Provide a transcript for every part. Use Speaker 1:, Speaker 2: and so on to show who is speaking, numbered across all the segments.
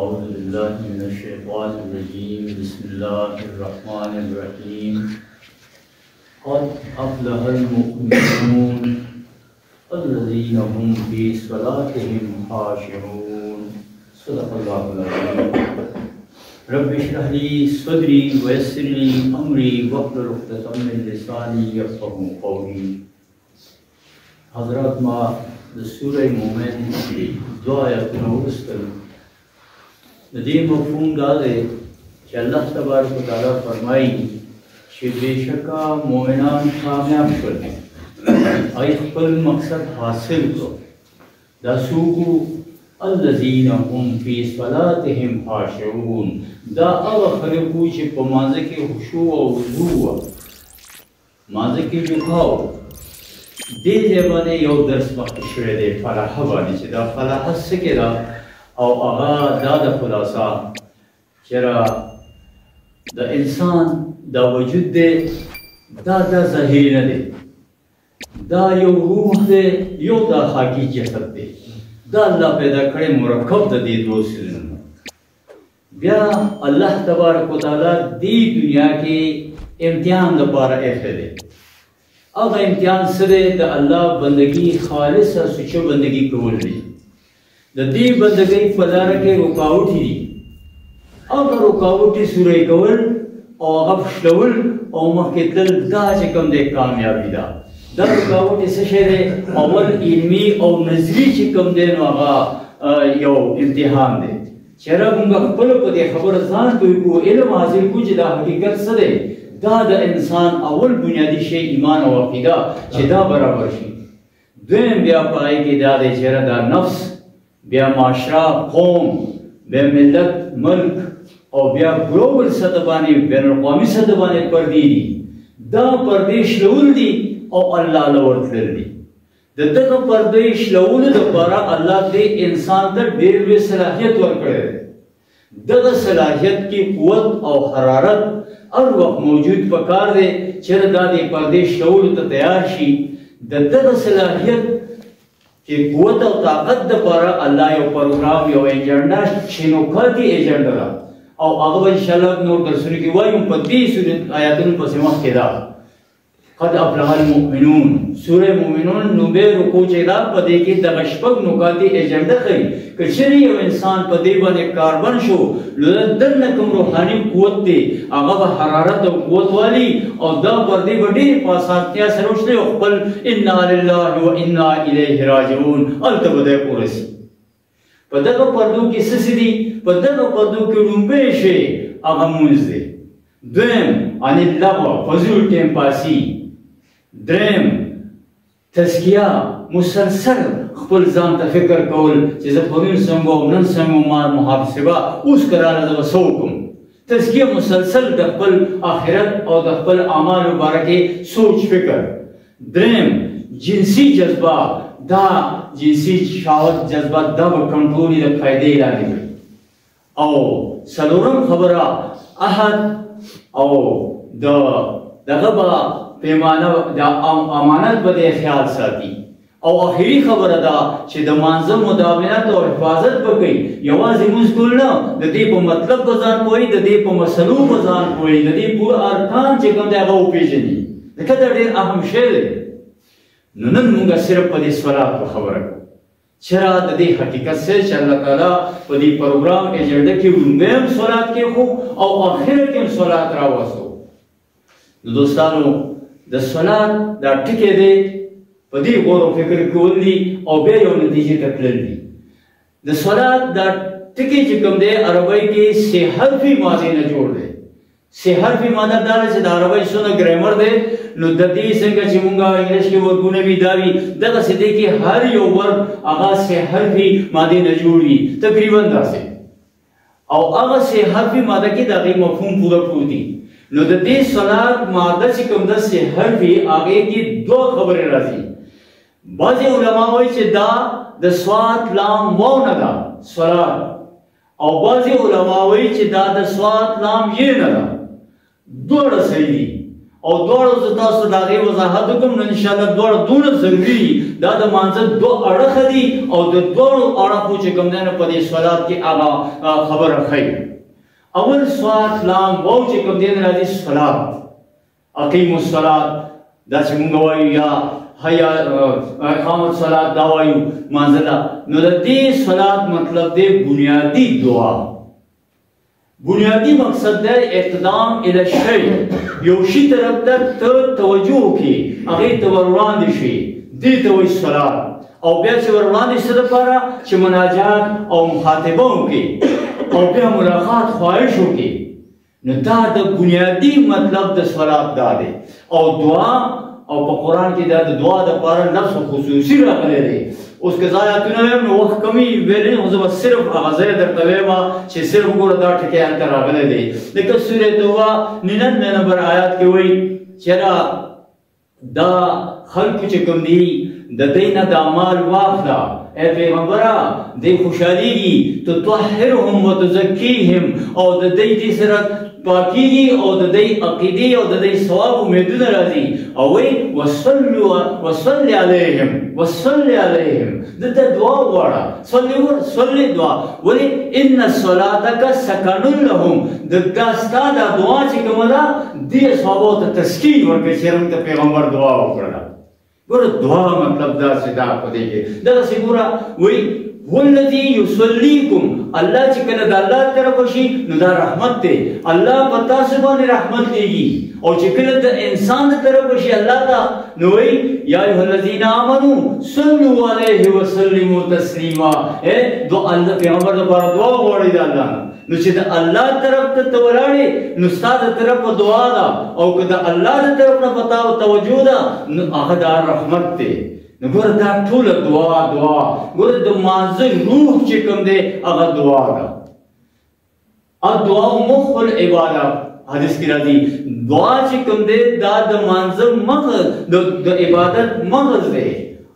Speaker 1: أعوذ بالله من الشيطان الرجيم بسم الله الرحمن الرحيم قد أفلح المؤمنون الذين هم في صلاتهم خاشعون صدق الله العظيم رب اشرح لي صدري ويسر لي أمري واحلل عقدة من لساني يفقهوا قولي حضرات ما سورة مومن دو آیاتونه ولوستل د دې مفهوم دا دی چې الله تبارک وتعالی فرمایي چې بېشکه مؤمنان کامیاب شول هغوی خپل مقصد حاصل کړو دا څوک وو الذین هم فی صلاتهم خاشعون دا هغه خلک وو چې په مانځه کې خشوع او وضوع وه مانځه کې جوکا و دې ځای باندې یو درس مخکې شوی دی فلاحه باندې چې دا فلاحه څه کې ده او هغه دا د خلاصه چېرې د انسان دا وجود دی دا ظاهري نه دی دا یو روح دی یو دا خاکي جسد دی دا الله پیدا کړی مرکب د دې دوو څیزونو بیا الله تبارک وتعالی دې دنیا کې امتحان لپاره ایښی دی هغه امتحان څه دی د الله بندګي خالصه سوچه بندګي کول دی د دې بندګۍ په لاره کې رکاوټې دي هغه رکاوټې سورۍ کول او هغه پشلول او مخکې تلل دا چې کوم دی کامیابي ده دا رکاوټې څه شی دی اول علمي او نظري چې کوم دی نو هغه یو امتحان دی چېرې موږ خپل په دې خبره ځان پوه کړو علم حاصل کړو چې دا حقیقت څه دی دا د انسان اول بنیادي شی ایمان او عقیده چې دا برابر شي دویم بیا په هغې کې دا دی چېرې دا نفس بیا معاشره قوم بیا ملت ملک او بیا ګلوبل سطح باندې بین الاقوامي سطح باندې پردې دي دا پردې شلول دي او الله له ورتلل دي د دغه پردې شلولو دپاره الله دې انسان ته ډېر لوی صلاحیت ورکړی دی دغه صلاحیت کې قوت او حرارت هر وخت موجود پکار دی چېرې دا دې پردې شلولو ته تیار شي د دغه صلاحیت چې قوت او طاقت دپاره الله یو پروګرام یو ایجنډا شنوکاتي ایجنډا ده او هغه به انشاءالله نور درسونو کې وایو په دې صورت آیاتونو پسې مخکې ده قد افلح المؤمنون سوره مؤمنون نومبې رکوع چې ده په دې کې دغه شپږ نکاتې ایجنډا ښیي که چېرې یو انسان په دې باندې کاربن شو نو دننه کوم روحاني قوت دی هغه به حرارت او قوت والي او دا پردې به ډېرې په اسانتیا سره وشلي او خپل انا لله و انا الیه راجعون هلته به دی ورسي په دغه پردو کې څه څه دي په دغه پردو کې لومبی شی هغه مونځ دی دویم عن اللغو فضول ټیم پاسي دریم تزکیه مسلسل خپل ځان ته فکر کول چې زه پرون څنګه وم نن څنګه وم محاسبه اوس که راله زه به څه وکړم تزکیه مسلسل د خپل آخرت او د خپل اعمالو باره کې سوچ فکر دریم جنسي جذبه دا جنسي شهوت جذبه دا به کنټرول د قاعدې لاندې کړي او څلورم خبره عهد او دغه به پیمانه د امانت به د خیال ساتي او آخري خبره ده چې د مانځه مداومت او حفاظت به کوي یوازې مونځ کول نه د دې په مطلب به ځان پوهوي د دې په مسلو به ځان پوهوي د دې پوره ارکان چې کوم دی هغه وپېژني ځکه دا ډېر اهم شی دی نو نن مونږ صرف په دې صلات په خبره کوو چېرې د دې حقیقت څه چې الله تعالی په دې پروګرام ایجنډا کې لومبی هم صلات کېښود او آخره کې هم صلات راوستو نو دوستانو د صلات دا ټکی دی په دې غور او فکر کول دي او بیا یو نتیجې ته تلل دي د صلات دا ټکی چې کوم دی عربۍ کې سه حرفي مادې نه جوړ دی سه حرفي ماده دا ده چې د عربۍ څونه ګرامر دی نو د دې څنګه چې مونږ انګلیش کې ورګونه وي دا وي دغسې دی کې هر یو ورګ هغه سه حرفي مادې نه جوړ وي تقریبا داسې او هغه سه حرفي ماده کې د هغې مفهوم پوره پروت دي نو د دې صلات ماده چې کوم ده سه حرفي هغې کې دوه خبرې راځي بعضې علما وایي چې دا د صاد لام واو نه ده صلات او بعضې علما وایي چې دا د صاد لام یې نه ده دواړه صحیح دي او دواړو زه تاسو د هغې وضاحت وکړم نو انشاءالله دواړه دونه ضروري دي دا د مانځه دوه اړخه دي او د دواړو اړخو چې کوم دی نو په دې صلات کې هغه خبره ښیي اول صاد لام واو چې کوم دی نو راځي صلات اقیموا الصلات دا چې مونږ وایو یا حیا اقامت صلات دا وایو مانځه ده نو د دې صلات مطلب دی بنیادي دعا بنیادی مقصد ده اقدام الى الشیء یو شی طرف ته توجه وکړي هغې ته ور وړاندې شي دې ته وایي صلات او بیا چې ور وړاندې څه دپاره چې مناجات او مخاطبه وکړي او بیا ملاقات خواهش وکړي نو دا د بنیادي مطلب د صلات دا دی او دعا او په قرآن کې دا د دعا دپاره نفس خصوصي راغلی دی اوس که زه آیاتونه ویم نو وخت کمی ویلی خو زه به صرف هغه ځای درته ویم چې صرف وګوره دا ټکی هلته راغلی دی لکه سورې توبه 99 نمبر آیات کې وایي چېرې دا خلکو چې کوم دي د دوی نه دا مال واخله ای پیغمبره دوی خوشحالیږي تطهرهم وتزکیهم او د دوی دې سره پاکیږي او د دوی عقیدې او د دوی ثواب امیدونه راځي او وایي وصلی علیهم وصلی علیهم دلته دعا وغواړه صلی دعا ولې ان صلاتک سکن لهم دا ستا دا دعا چې کومه ده دې صحابو ته تسکین ورکړي چې موږ ته پیغمبر دعا وکړله ګوره دعا مطلب داسې دا په دې کې دغسې ګوره وایي والذي يصليكم الله چې کله د الله طرف شي نو دا رحمت دی الله په تاسو باندې رحمت دیږي او چې کله د انسان طرف شي الله ته نو وایي یا ایها الذین آمنوا صلوا علیه وسلموا تسلیما دعا الله پیغمبر لپاره دعا غواړي د الله نو چې د الله طرف ته ولاړې نو ستا د طرف دعا ده او که د الله د طرف نه پتا او توجه ده نو هغه دا رحمت دی نو ګوره دا ټوله دعا ګوره د مانځه روح چې کوم دی هغه دعا ده الدعا مخ العباده حدیث کې راځي دعا چې کوم دی دا د مانځه مغز د عبادت مغز دی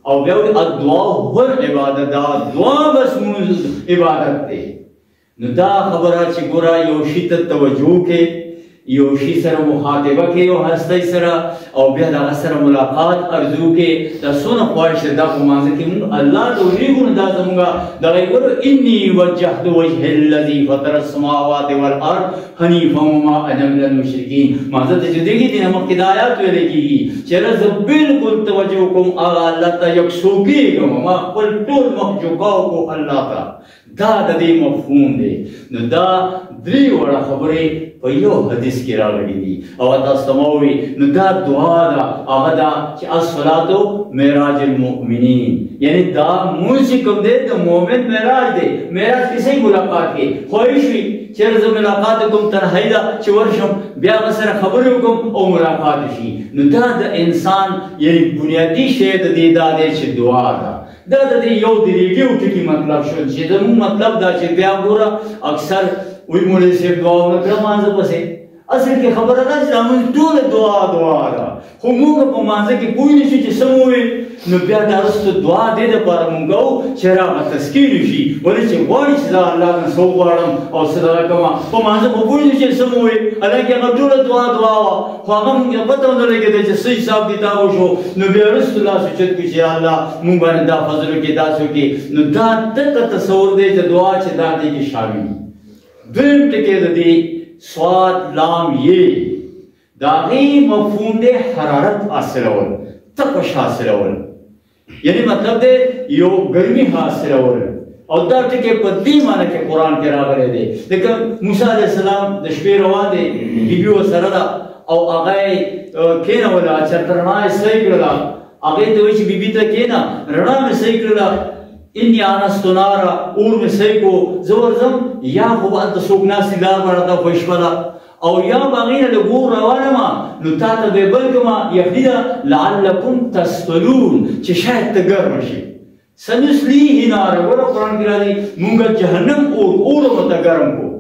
Speaker 1: او بیا وایي الدعا هو العباده دا دعا بس عبادت دی نو دا خبره چې ګوره یو شي ته توجه کې یو شي سره مخاطبه کې یو هستی سره او بیا د هغه سره ملاقات ارزو کې دا څونه خواهش ده دا په مانځه کې مونږ الله ته ولیږو نو دا زمونږ دغه ګورو انی وجهت وجه الذي فطر السماوات والارض حنیفا وما انا من المشرکین مانځه ته چې دیږي دې نه مخکې د آیات ویلې کېږي چې زه بالکل توجه کوم هغه الله ته یکسو کېږم ما خپل ټول مخ جوګاو کو الله ته دا د دې مفهوم دی نو دا درې وړه خبرې په یو حدیث کې راغلي دي او تاسو ته مو وي نو دا دعا ده هغه دا چې الصلاة معراج المؤمنین یعنی دا مونځ کوم دی د مؤمن معراج دی معراج کسې ملاقات کې خواهش وي چېرې زه ملاقات کوم تنهایي ده چې ورشم بیا هغه سره خبرې وکړم او ملاقات شي نو دا د انسان یعنی بنیادي شی د دې دا دی چې دعا ده دا د دې یو دریږي ټکي مطلب شو چې زموږ مطلب دا چې بیا ګوره اکثر وی مولوی صاحب دعا ونه کړه مانځه پسې اصل کې خبره ده چې زموږ ټوله دعا ده خو موږ په مانځه کې پوه نه شو چې څه ووایو نو بیا دا وروسته دعا دې دپاره مونږ کوو چې هغه تسکین شي ولې چې غواړي چې زه الله نه څه وغواړم او څه دغه کومه په مانځه خو پوه نه شو چې څه مو ووایي حالانکې هغه ټوله دعا وه خو هغه مونږ ته پته ونه لګېده چې څه حساب کتاب وشو نو بیا وروسته لاس اوچت کړو چې الله مونږ باندې دا فضل وکړي داسې وکړي نو دا دغه تصور دی چې دعا چې دا دې کې شامل وي دویم ټکی د دې صاد لام یې د هغې مفهوم دی حرارت حاصلول تپش حاصلول یعنی مطلب دی یو ګرمي حاصلول او دا ټکی په دې معنی کې قرآن کې راغلی دی لکه موسی علیه السلام د شپې روان دی بیبي ورسره ده او هغه یې کېنوله چېرته رڼا یې صحیح کړله هغې ته وایي چې بیبي ته کېنه رڼا مې صحیح کړله انی آنست نارا اور میں صحیح کو زورزم یا خوب انت سوک ناسی لار برده خوشبلا او یا باغین لگور روانما نو تا تا بے بلکما یخدیدا لعلکم تسفلون چه شاید تگرم شی سنسلیه نارا ورہ قرآن کی را دی مونگا جہنم اور متا گرم کو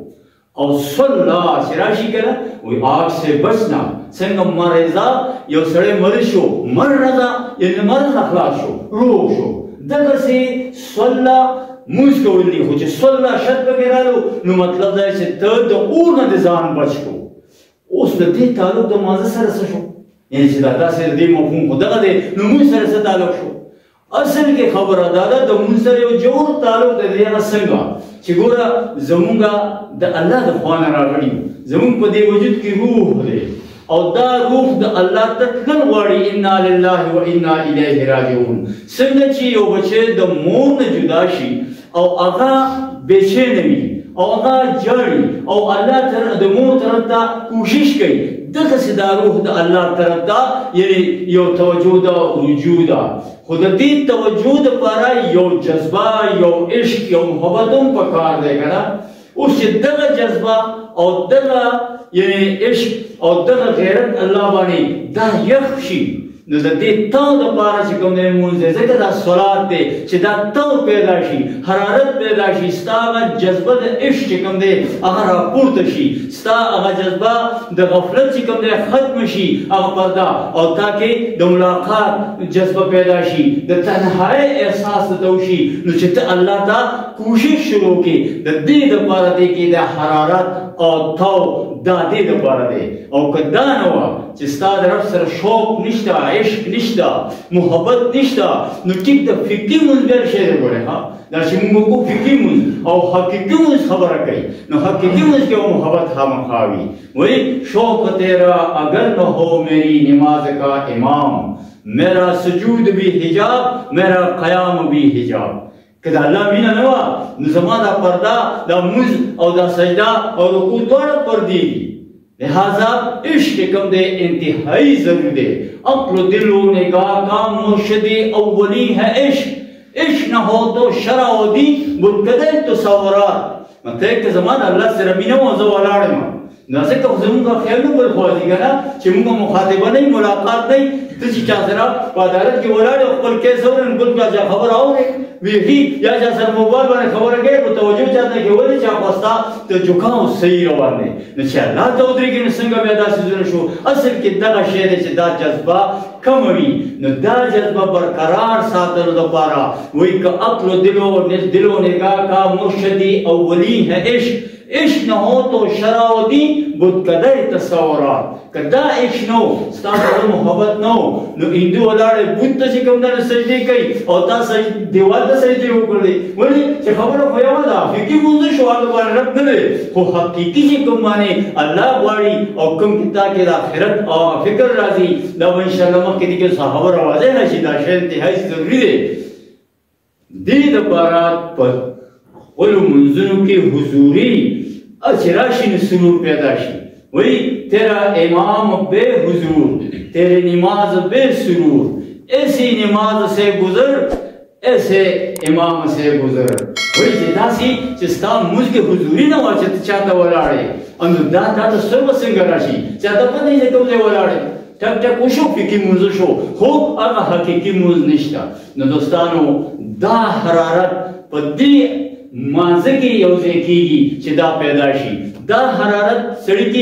Speaker 1: او صلی شراشی کلا وی آگ سے بچنا سنگا مرزا یو سڑے مرشو مرزا یعنی مرز اخلاق شو روح شو دغه سي صلا موږ کول دي خو چې صلا شت پکې رالو نو مطلب دا چې ته د اور نه د ځان بچ کو اوس د دې تعلق د مانځه سره څه شو یعنی چې دا داسې د دې مفهوم خو دغه دی نو مونځ سره څه تعلق شو اصل کې خبره دا ده د مونځ سره یو جوړ تعلق دی هغه څنګه چې ګوره زمونږ د الله د خوا نه راغلي زمونږ په دې وجود کې روح دی او دا روح د الله ته تلل غواړي انا لله و انا الیه راجعون څنګه چې یو بچی د مور نه جدا شي او هغه بېچینه وي او هغه جاړي او الله د مور طرف ته کوشش کوي دغسې دا روح د الله طرف ته یعنې یو توجه ده رجوع ده خو د دې توجه دپاره یو جذبه یو عشق یو محبت هم پکار دی که نه اوس چې دغه جذبه او دغه یعنی عشق او دغه غیرت الله باندې دا یخ شي نو د دې تو دپاره چې کوم دی لمونځ دی ځکه دا صلات دی چې دا تو پیدا شي حرارت پیدا شي ستا هغه جذبه د عشق چې کوم دی هغه راپورته شي ستا هغه جذبه د غفلت چې کوم دی ختم شي هغه پرده او تاکې د ملاقات جذبه پیدا شي د تنهایی احساس ته وشي نو چې ته الله ته کوشش شروع کړې د دې دپاره دی کې د حرارت او تو دا دې دپاره دی او که دا نه وه چې ستا د رب سره شوق نشته عشق نشته محبت نشته نو ټیک د فکري مونځ بیا شی دی ګورې ها دا چې موږ وکړو فکري مونځ او حقیقي مونځ خبره کوي نو حقیقي مونځ کې وہ محبت خامخا وي وہی شوق تیرا اگر نہ ہو میری نماز کا امام میرا سجود بھی حجاب میرا قیام بھی حجاب که دا الله مینه نه وه نو زما دا پرده دا مونځ او دا سجده او رکوع دواړه پردې دي لہذا عشق کم دے انتہائی ضرور دے عقل و دل و نگاہ کا مرشد اولی ہے عشق عشق نہ ہو تو شرع و دین بلکدے تصورات مطلب کہ زمان اللہ سے رمینہ موضوع ولاړ ما نو ځکه خو زمونږ خیال نه بل خوا دي که نه چې مونږ مخاطبه نه ملاقات نه ته چې چا سره په عدالت کې ولاړ او خپل کیس اورې بل چا خبره اورې ویښي یا چا سره موبایل باندې خبره کوي نو توجه چاته کولی چې هغه ستا د جوکام صحیح روان دی نو چې الله ته ودرېږي نو څنګه بیا دا څیزونه شو اصل کې دغه شی دی چې دا جذبه کمه وي نو دا جذبه برقرار ساتلو دپاره وایي که عقل و دل و نگاہ کا مرشد اولی ہے عشق عشق نہ ہو تو شرع و دین بتکدے تصورات که دا عشق نو ستا سره محبت نو نو هندو ولاړې بت ته چې کوم دنه سجدې کوي او تا دیوال ته سجدې وکړې ولې چې خبره خو یوه ده فکري مونځ شو هغه باندې رب نه دی خو حقیقي چې کوم باندې الله غواړي او کوم کې تا کې د آخرت او فکر راځي دا به انشاءالله مخکې دې کې خبره واضح نه شي دا شی انتهایي ضروري دی دې دپاره په خپلو منځونو کې حضوري چې راشي نو سرور پیدا شي وہی تیرا امام بے حضور تیرے نماز بے سرور ایسی نماز سے گزر ایسے امام سے گزر وہی چې داسې چې ستا مونځ کې حضوري نه وه چې ته چاته ولاړې نو دا تا ته سر به څنګه راشي چاته پته یې چې کوم ځای ولاړې ټک ټک وشو فکري مونځ شو خو هغه حقیقي مونځ نشته نو دوستانو دا حرارت په دې مانځه کې یو ځای کېږي چې دا پیدا شي دا حرارت سړي کې